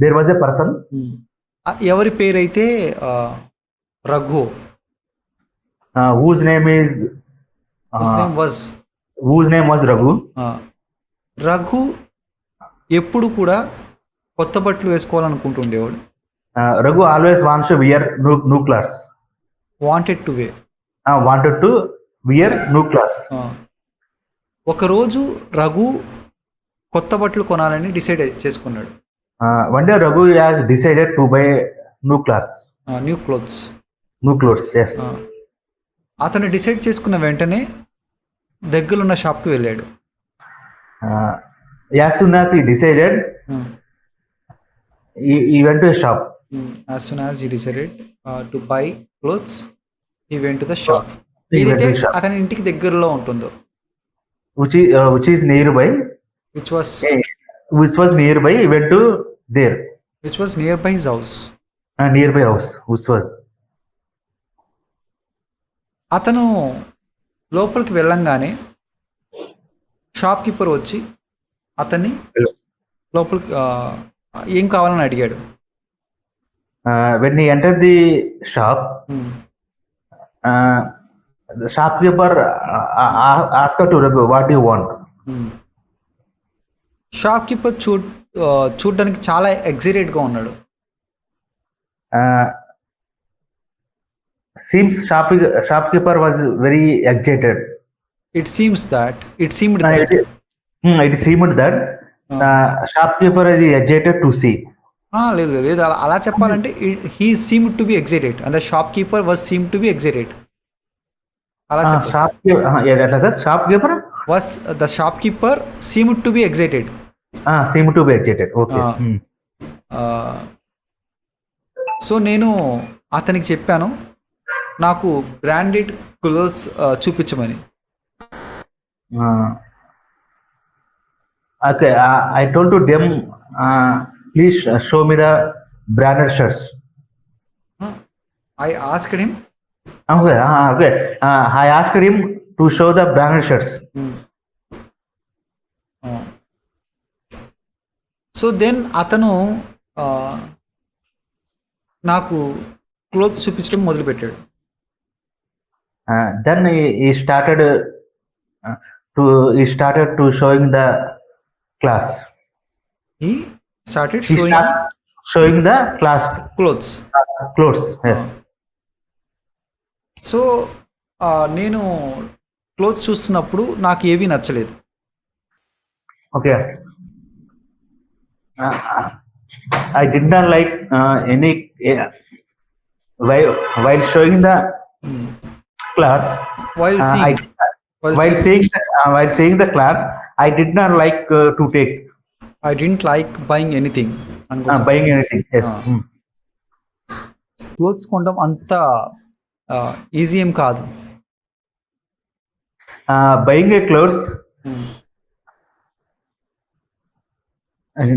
There was a person. ఎవరి పేరైతే Raghu, whose name is whose name was Raghu. Raghu ఎప్పుడు కూడా కొత్త బట్టలు వేసుకోవాలనుకుంటుండేవాడు. Raghu always wants to wear new clothes. Wanted to wear. Wanted to wear new clothes. ఒకరోజు రఘు కొత్త బట్టలు కొనాలని డిసైడ్ చేసుకున్నాడు. One day Raghu has decided to buy new clothes. New clothes. yes. అతను డిసైడ్ చేసుకున్న వెంటనే దగ్గరున్న షాప్కి వెళ్ళాడు. As soon as he decided, he went to a shop. As soon as he decided to buy clothes, he went to the shop. ఏదైతే అతని ఇంటికి దగ్గరలో ఉంటుందో, which is nearby, which was nearby, he went to there. Which was nearby his house. Nearby house, which was. అతను లోపలికి వెళ్ళంగానే shop keeper వచ్చి అతన్ని లోపలికి ఏం కావాలని అడిగాడు. When he entered the shop, the shopkeeper asked to Raghu, what do you want? Shop keeper చూడడానికి చాలా ఎగ్జైటెడ్గా ఉన్నాడు. Seems shopkeeper was very excited. It seemed that it seemed that shopkeeper is excited to see. లేదు అలా చెప్పాలంటే he seemed to be excited and the shopkeeper was seemed to be excited. అలా shopkeeper was the shopkeeper seemed to be excited. Seemed to be excited. Okay. So నేను అతనికి చెప్పాను నాకు branded clothes చూపించమని. Okay, I told to them, please show me the branded shirts. I asked him. Okay. I asked him to show the branded shirts. So then అతను నాకు clothes చూపించడం మొదలుపెట్టాడు. Then he started to showing the class. He started showing the class clothes. Yes. So నేను clothes చూస్తున్నప్పుడు నాకు ఏవి నచ్చలేదు. Okay. I did not like any while showing the class. While seeing the class, I did not like to take. I didn't like buying anything. Yes. Clothes కొనడం అంత easy ఏం కాదు. Buying a clothes,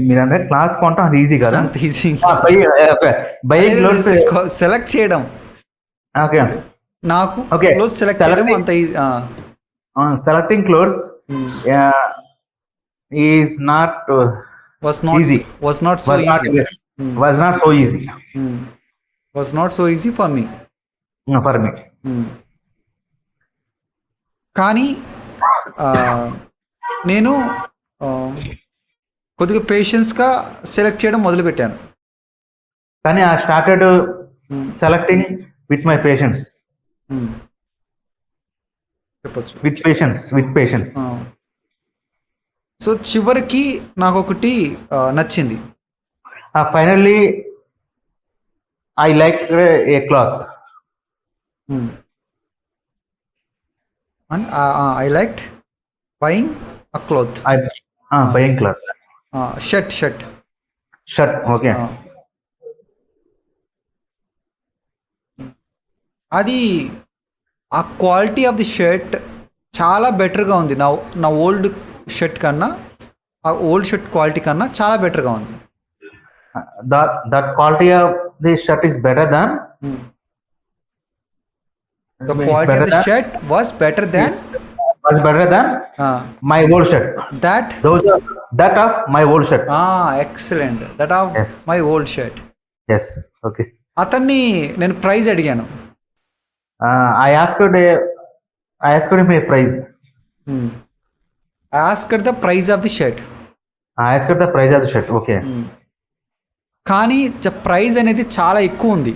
మీరంటే class కొంటాం అది easy కదా. Buying clothes select చేయడం. Okay నాకు క్లోత్స్ సెలెక్ట్ చేయడం అంత easy. Selecting clothes is not easy. Was not so easy for me. కానీ నేను కొద్దిగా పేషెన్స్గా సెలెక్ట్ చేయడం మొదలుపెట్టాను. కానీ I started selecting with my patience. చెప్పొచ్చు. With patience. సో చివరికి నాకు ఒకటి నచ్చింది. Finally I liked a cloth. And I liked buying a cloth. Buying cloth. Shirt. Okay. అది ఆ క్వాలిటీ ఆఫ్ ది షర్ట్ చాలా బెటర్గా ఉంది. నా ఓల్డ్ షర్ట్ కన్నా ఆ ఓల్డ్ షర్ట్ క్వాలిటీ కన్నా చాలా బెటర్గా ఉంది. That quality of the shirt is better than. The quality of the shirt was better than my old shirt. that of my old shirt. Excellent, that of Yes. My old shirt. Yes. Okay. అతన్ని నేను praise అడిగాను. I asked him a price. I asked the price of the shirt. I asked the price of the shirt. Okay. కానీ price అనేది చాలా ఎక్కువ ఉంది.